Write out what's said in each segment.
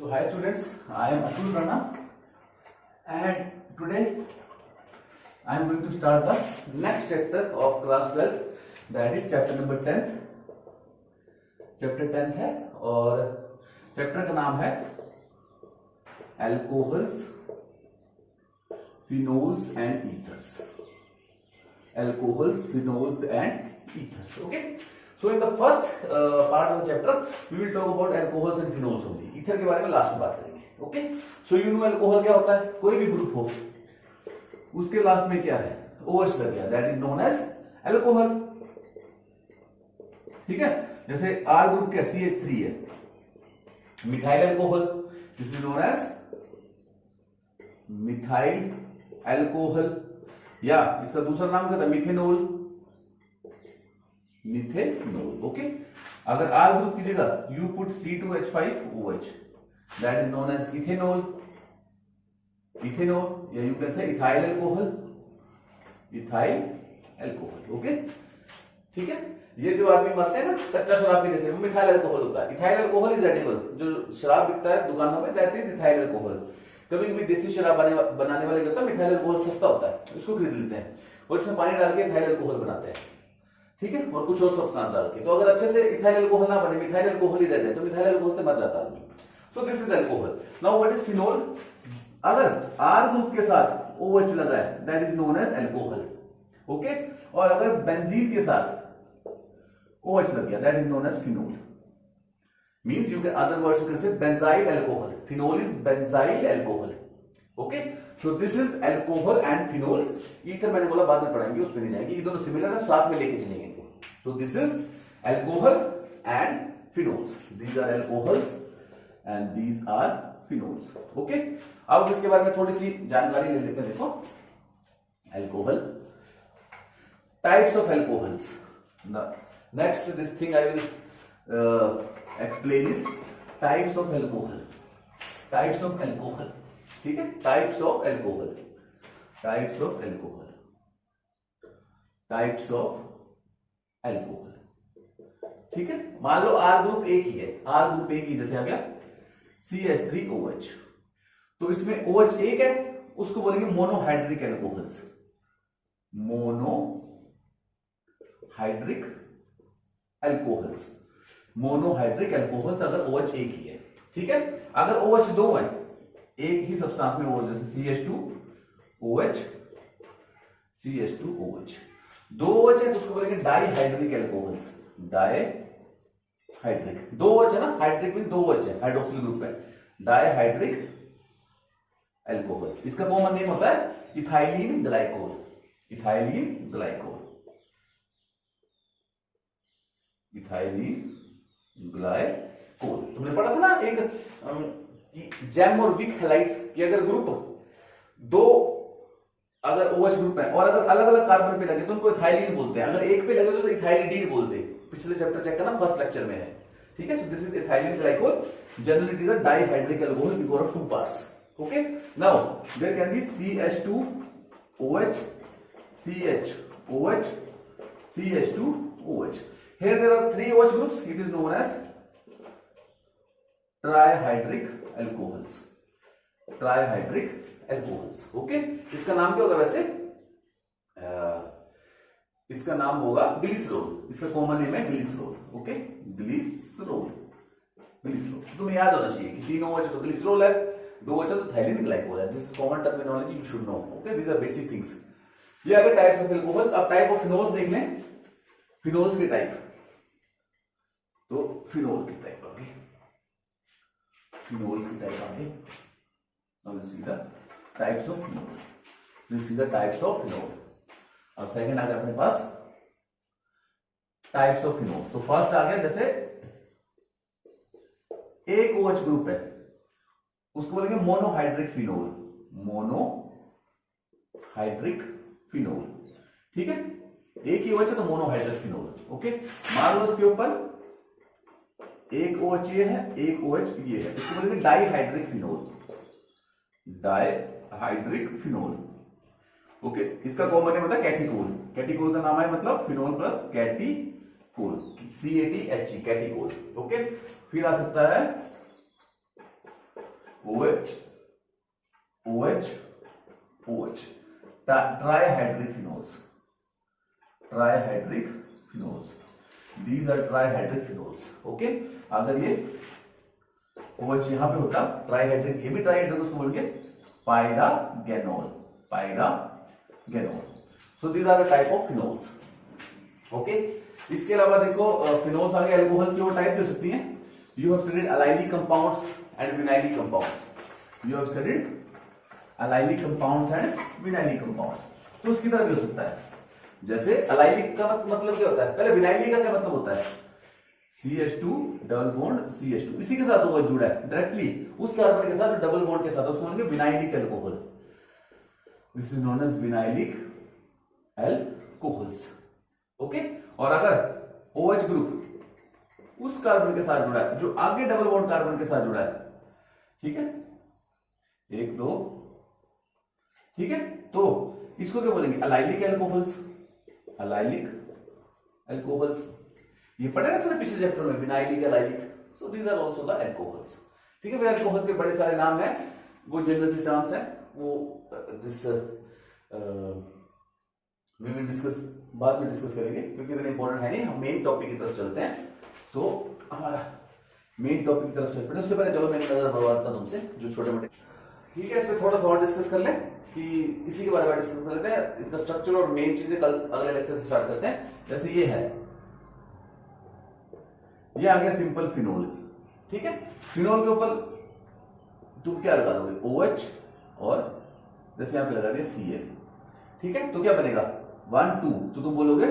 So hi students, I am Atul Rana and today I am going to start the next chapter of class 12, that is chapter number 10. Chapter 10 है और chapter का नाम है alcohols, phenols and ethers. Alcohols, phenols and ethers. Okay. So in the first part of the chapter, we will talk about alcohols and phenols only. Ether के बारे में last में बात करेंगे. Okay. So you know alcohol क्या होता है? कोई भी ग्रुप हो, उसके लास्ट में क्या है? OH लग गया. That is known as alcohol. ठीक है. जैसे R ग्रुप का CH3 है, methyl alcohol. This is known as methyl alcohol. या इसका दूसरा नाम क्या था? मिथेनॉल. मिथेनॉल. ओके. अगर R ग्रुप की जगह you put C2H5OH, that is known as ethanol. Ethanol या you can say ethyl alcohol. Ethyl alcohol. Okay. ठीक है. ये जो आदमी मरते हैं ना कच्चा शराब पीने से, मिथाइल अल्कोहल होता है. Ethyl alcohol is edible. जो शराब बिकता है दुकानों में, दैट इज इथाइल अल्कोहल. कभी कभी देसी शराब बनाने वाले कहता है मिथाइल अल्कोहल सस्ता होता है, उसको खरीद लेते हैं और इसमें पानी डाल के इथाइल अल्कोहल बनाते हैं. ठीक है. और कुछ और सब्सटेंस डाल के. तो अगर अच्छे से इथाइल अल्कोहल ना बने, मिथाइल अल्कोहल ही रह जाए, तो मिथाइल अल्कोहल से मर जाता है आदमी. So this is alcohol. Now what is phenol? अगर R ग्रुप के साथ OH लगा है, that is known as alcohol. Okay. और अगर बेंजीन के साथ OH लग गया, that is known as phenol. Means you can, other words you can say benzyl alcohol. Phenol is benzyl alcohol. Okay. So this is alcohol and phenols. Ether मैंने बोला बाद में पढ़ाएंगे, उस पे नहीं जाएंगे. ये दोनों सिमिलर है, साथ में लेके चलेंगे इनको. So this is alcohol and phenols. These are alcohols and these are phenols. Okay. अब इसके बारे में थोड़ी सी जानकारी ले लेते हैं. देखो, alcohol, types of alcohols. Next, this thing I will explain is types of alcohol. Types of alcohol. ठीक है. Types of alcohol. Types of alcohol. Types of alcohol. ठीक है. मान लो R ग्रुप एक ही है. R ग्रुप एक ही, जैसे आ गया CH3OH. तो इसमें OH एक है, उसको बोलेंगे monohydric alcohols. Monohydric alcohols. Monohydric alcohols अगर OH एक ही है. ठीक है. अगर OH दो है, एक ही सब्सटेंस में OH, जैसे CH2OH, CH2OH, दो OH है तो उसको बोलेंगे डाइहाइड्रिक एल्कोहल्स. डाइहाइड्रिक. दो OH है ना, हाइड्रिक में दो OH है, हाइड्रोक्सिल ग्रुप है. Dihydric alcohols. इसका कॉमन नेम होता है ethylene glycol. Ethylene glycol. Ethylene glycol. तुमने पढ़ा था ना एक जेम और विक हैलाइड्स कि अगर ग्रुप दो, अगर OH ग्रुप है और अगर अलग अलग कार्बन पे लगे तो उनको इथाइलिन बोलते हैं. अगर एक पे लगे तो इथाइलिडीन बोलते हैं. पिछले चैप्टर चेक करना, फर्स्ट लेक्चर में है. ठीक है. So this is ethylene glycol. Generally it is a dihydric alcohol because of two parts. Okay. Now there can be CH2OH, CHOH, CH2OH. Here there are three OH groups. It is known as trihydric alcohols. Trihydric alcohols. Okay. इसका नाम क्या होगा वैसे? इसका नाम होगा glycerol. इसका common name है ग्लिसरॉल. ओके. ग्लिसरॉल. ग्लिसरॉल. तुम्हें याद होना चाहिए कि तीन OH तो ग्लिसरॉल है, दो OH तो थाइलिन ग्लाइकोल है. This is common terminology, you should know. Okay. These are basic things. ये अगर टाइप्स ऑफ एल्कोहल्स. अब टाइप ऑफ फिनोल्स देख लें. फिनोल्स के टाइप. तो फिनोल की टाइप आ गई. फिनोल की टाइप आ गई. Now we see the types of phenol. We see the types of phenol. अब सेकंड आ गया अपने पास टाइप्स ऑफ फिनोल. तो फर्स्ट आ गया, जैसे एक OH ग्रुप है, उसको बोलेंगे मोनोहाइड्रिक फिनोल. Monohydric phenol. ठीक है. एक ही OH है तो मोनोहाइड्रिक फिनोल. ओके. मान लो इसके ऊपर एक OH ये है, एक OH ये है, इसको बोलेंगे dihydric phenol. Dihydric phenol. Okay. इसका कॉमन नेम होता है कैटिकोल. कैटिकोल का नाम है मतलब phenol plus catechol. CATHE, catechol. Okay. फिर आ सकता है trihydric phenols, trihydric phenols, these are trihydric phenols. Okay, अगर ये OH यहां पे होता ट्राइहाइड्रिक, ये भी ट्राइहाइड्रिक, उसको बोलेंगे pyrogallol, pyrogallol. So these are the type of phenols. Okay, इसके अलावा देखो फिनोल्स आगे अल्कोहल्स की और टाइप हो सकती हैं। You have studied allylic compounds and vinylic compounds, you have studied allylic compounds and vinylic compounds. तो उसकी तरह भी हो सकता है। जैसे अलाइलिक का मतलब क्या होता है, पहले विनाइलिक का क्या मतलब होता है, CH2 डबल बॉन्ड CH2, इसी के साथ वो जुड़ा है डायरेक्टली उस कार्बन के साथ जो डबल बॉन्ड के साथ, उसको बोलेंगे vinylic alcohol. This is known as vinylic alcohols. Okay, और अगर OH ग्रुप उस कार्बन के साथ जुड़ा है जो आगे डबल बॉन्ड कार्बन के साथ जुड़ा है, ठीक है, 1 2, ठीक है, तो इसको क्या बोलेंगे, अलाइलिक अल्कोहल्स, अलाइलिक अल्कोहल्स। ये पढ़े ना तुमने पिछले चैप्टर में, vinylic allylic, so these are also the alcohols. ठीक है, फिर अल्कोहल्स के बड़े सारे नाम हैं, वो जनरल टर्म्स हैं, वो दिस वी विल डिस्कस, बाद में डिस्कस करेंगे क्योंकि इतना इंपॉर्टेंट है नहीं। हम मेन टॉपिक की तरफ चलते हैं। सो हमारा मेन टॉपिक की तरफ चलते हैं। उससे पहले चलो मैं नजर बढ़वाता हूं तुमसे जो छोटे मोटे, ठीक है, इसमें थोड़ा सा और डिस्कस कर लें कि इसी के बारे में डिस्कस कर लेते हैं। इसका स्ट्रक्चर और मेन चीजें कल अगले लेक्चर से स्टार्ट करते हैं। जैसे ये है, ये आ गया सिंपल फिनोल, ठीक है। फिनोल के ऊपर तुम क्या लगा दोगे, OH, और जैसे यहां पे लगा दिया Cl, ठीक है, तो क्या बनेगा 1 2, तो तुम बोलोगे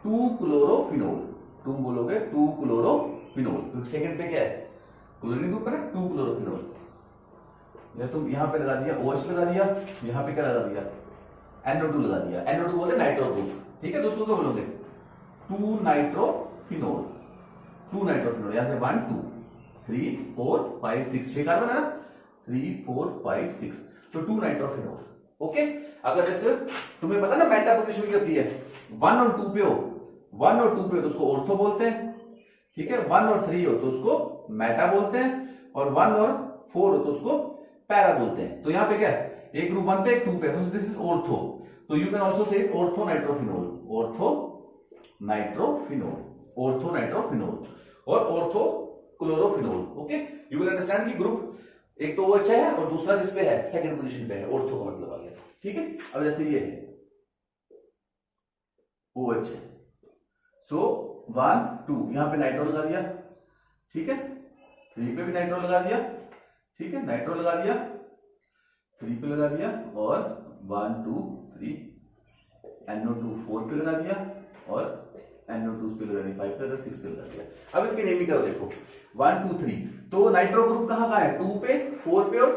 2 क्लोरोफिनोल, तुम बोलोगे 2 क्लोरोफिनोल, क्योंकि सेकंड पे क्या है, क्लोरीन के ऊपर है 2 क्लोरोफिनोल। या तुम यहां पे लगा दिया OH लगा दिया, यहां पे क्या लगा दिया, NO2 लगा दिया, NO2 बोलते नाइट्रो ग्रुप, ठीक है, तो उसको क्या बोलोगे 2 नाइट्रोफिनोल, 2 नाइट्रोफिनोल। यहां से 1 2 3 4 5 6, 6 कार्बन है ना, 3 4 5 6, तो 2 नाइट्रोफिनोल। ओके, अगर जैसे तुम्हें पता ना मेटा पोजीशन क्या होती है, 1 और 2 पे हो, 1 और 2 पे हो तो उसको ऑर्थो बोलते हैं, ठीक है, 1 और 3 हो तो उसको मेटा बोलते हैं, और 1 और 4 हो तो उसको पैरा बोलते हैं। तो यहाँ पे क्या है, एक ग्रुप 1 पे एक 2 पे, तो दिस इज ऑर्थो, तो you can also say ortho nitrophenol, ortho nitrophenol, ortho nitrophenol और ortho chlorophenol. Okay, you will understand कि ग्रुप एक तो OH है और दूसरा जिस पे है सेकंड पोजीशन पे है, ऑर्थो का मतलब आ गया, ठीक है। अब जैसे ये है OH है, सो 1 2 यहां पे नाइट्रो लगा दिया, ठीक है, 3 पे भी नाइट्रो लगा दिया, ठीक है, नाइट्रो लगा दिया, 3 पे लगा दिया, और 1 2 3 NO2 4 पे लगा दिया, और NO2 पे लगा दिया, 5 पे लगा, 6 पे लगा दिया। अब इसकी नेमिंग करो, देखो 1 2 3, तो नाइट्रो ग्रुप कहां है, 2 पे 4 पे और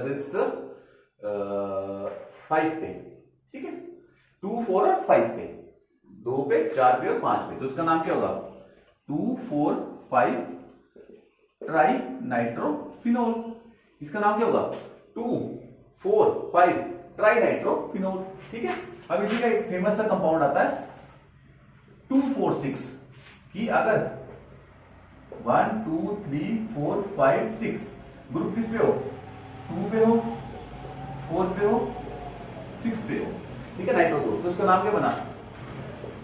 दिस 5 पे, ठीक है, 2 4 और 5 पे, 2 पे 4 पे और 5 पे, तो इसका नाम क्या होगा 2 4 5 ट्राई नाइट्रोफिनोल। इसका नाम क्या होगा 2 4 5 ट्राई नाइट्रोफिनोल, ठीक है। अब इसी का एक फेमस सा कंपाउंड आता है 246 कि अगर 1 2 3 4 5 6 ग्रुप किस पे हो, 2 पे हो, 4 पे हो, 6 पे हो, ठीक है, नाइट्रो ग्रुप, तो इसका नाम क्या बना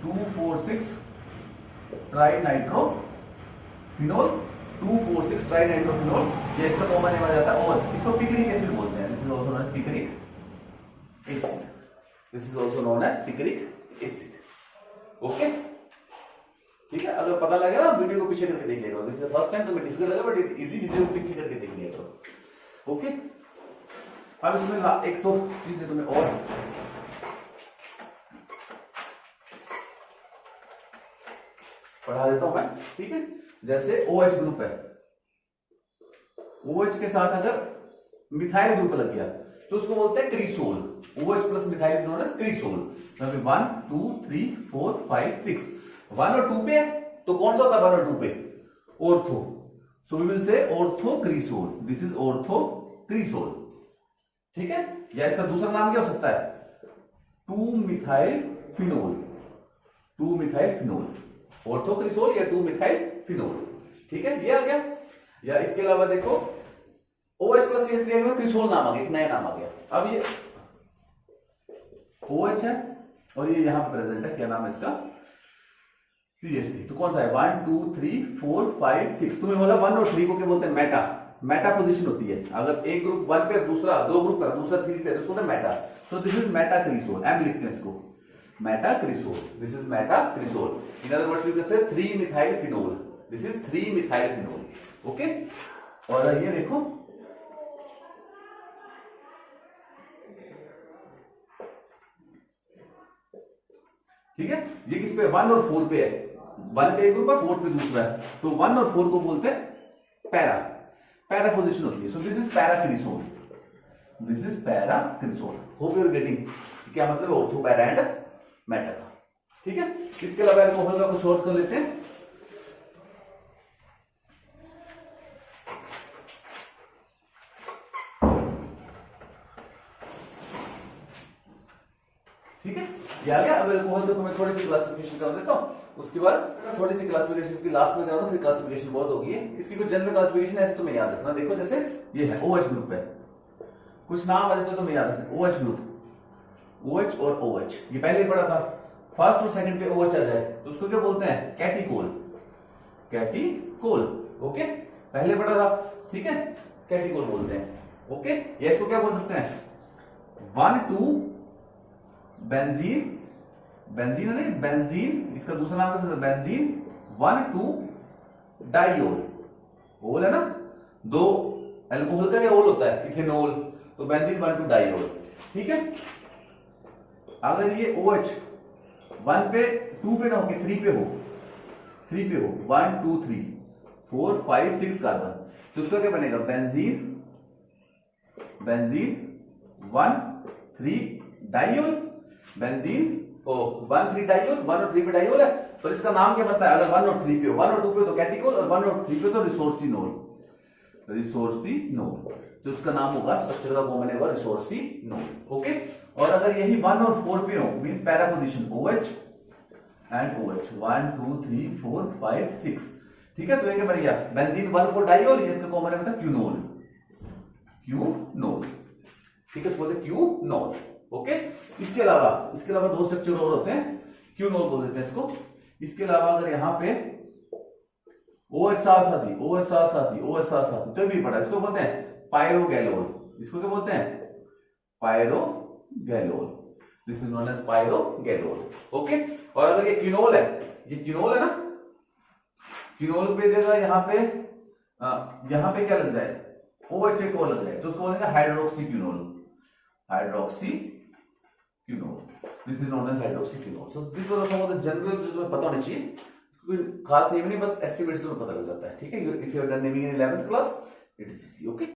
246 ट्राई नाइट्रोफिनोल, 246 ट्राई नाइट्रोफिनोल। ये इसका कॉमन नेम आ जाता है, और इसको पिकरिक एसिड बोलते हैं, this is also known as picric acid, this is also known as picric acid. Okay, ठीक है, अगर पता लगे ना वीडियो को पीछे करके देख लेगा, दिस इज फर्स्ट टाइम तो मैं डिफिकल्ट लगा, बट इजी वीडियो को पीछे करके देख लिया करो। ओके, अब इसमें एक तो चीज है तुम्हें और पढ़ा देता हूं मैं, ठीक है। जैसे OH ग्रुप है, OH के साथ अगर मिथाइल ग्रुप लग गया तो उसको बोलते हैं cresol, OH plus methyl known as cresol. 1 2 3 4 5 6, 1 और 2 पे है तो कौन सा होता है 1 और 2 पे, ortho, so we will say ortho cresol, this is ortho cresol, ठीक है। या इसका दूसरा नाम क्या हो सकता है 2 methyl phenol, 2 methyl phenol, ortho cresol या 2 मिथाइल फिनोल, ठीक है, ये आ गया। या इसके अलावा देखो OH प्लस CH3 में क्रिसोल नाम आ गया, एक नया नाम आ गया। अब ये OH है और ये यहां पे प्रेजेंट है, क्या नाम है इसका, CH3। तो कौन सा है 1 2 3 4 5 6। तुम्हें बोला 1 और 3 को क्या बोलते हैं, मेटा। मेटा पोजीशन होती है, अगर एक ग्रुप 1 पे दूसरा, दो ग्रुप पे दूसरा 3 पे, उसको बोलते हैं मेटा। तो दिस इज मेटाक्रिसोल, एम लिखते हैं इसको, metacresol. This is metacresol. In other words you can say 3 methyl phenol. This is 3 methyl phenol. Okay, और ये देखो ठीक है, ये किस पे 1 और 4 पे है, 1 पे एक ग्रुप है, 4 पे दूसरा है। तो 1 और 4 को बोलते हैं पैरा, पैरा पोजीशन होती है। So this is paracresol, this is paracresol. Hope you are getting क्या मतलब ऑर्थो पैरा एंड मेटा का। ठीक है, इसके अलावा अल्कोहल का कुछ और कर लेते हैं। ठीक है, ये आ गया। अब अल्कोहल तो तुम्हें थोड़ी सी क्लासिफिकेशन कर देता हूं, उसके बाद थोड़ी सी क्लासिफिकेशन इसकी लास्ट में करा दो, फिर क्लासिफिकेशन बहुत होगी। इसकी कुछ जनरल क्लासिफिकेशन ऐसे तुम्हें याद रखना। देखो जैसे ये है OH ग्रुप है, कुछ नाम आ जाते हैं तुम्हें याद रखना। OH ग्रुप, OH और OH, ये पहले ही पढ़ा था। फर्स्ट और सेकंड पे OH आ जाए तो उसको क्या बोलते हैं, कैटिकोल, कैटिकोल। ओके, पहले पढ़ा था, ठीक है, कैटिकोल बोलते हैं। ओके, ये इसको क्या बोल सकते हैं, 1 2 बेंजीन, बेंजीन नहीं बेंजीन, इसका दूसरा नाम क्या है बेंजीन 1 2 डाइओल। ओल है ना, दो अल्कोहल का क्या ओल होता है, इथेनॉल, तो बेंजीन 1 2 डाइओल। ठीक है, अगर ये OH 1 पे 2 पे ना हो, 3 पे हो, 3 पे हो, 1 2 3 4 5 6 कार्बन, तो उसका क्या बनेगा, benzene, benzene 1 3 diol, benzene 1 3 diol, 1 और 3 पे डाइओल है, तो इसका नाम क्या बनता है, अगर 1 और 3 पे हो, 1 और 2 पे तो कैटिकोल, और 1 और 3 पे तो रिसोर्सिनोल, रिसोर्सिनोल। तो उसका नाम होगा, स्ट्रक्चर का कॉमन होगा रिसोर्सिनोल। ओके, और अगर यही 1 और 4 पे हो, means para position OH and OH 1 2 3 4 5 6। ठीक है, तो ये क्या बन गया, बेंजीन 1 4 डाइओल, ये इसका कॉमन है मतलब क्यूनोल, क्यूनोल। ठीक है, बोलते क्यूनोल। ओके, इसके अलावा दो स्ट्रक्चर और होते हैं, क्यूनोल बोल देते हैं इसको। इसके अलावा अगर यहां पे OH साथ साथी, OH साथ साथी, OH साथ साथी, तो भी पड़ा, इसको बोलते हैं पायरोगैलोल। इसको क्या बोलते हैं, pyrogallol. This is known as pyrogallol. Okay, और अगर ये क्यूनोल है, ये क्यूनोल है ना, क्यूनोल पे देगा यहां पे क्या लग जाए, OH एक और लग जाए, तो उसको बोलेंगे hydroxyquinol, hydroxyquinol. This is known as hydroxyquinol. So this was some of the general जो तुम्हें पता होना चाहिए, कोई खास नेम नहीं, बस एस्टिमेट्स तुम्हें पता लग जाता है। ठीक है, if you have done naming in 11th class it is easy. Okay.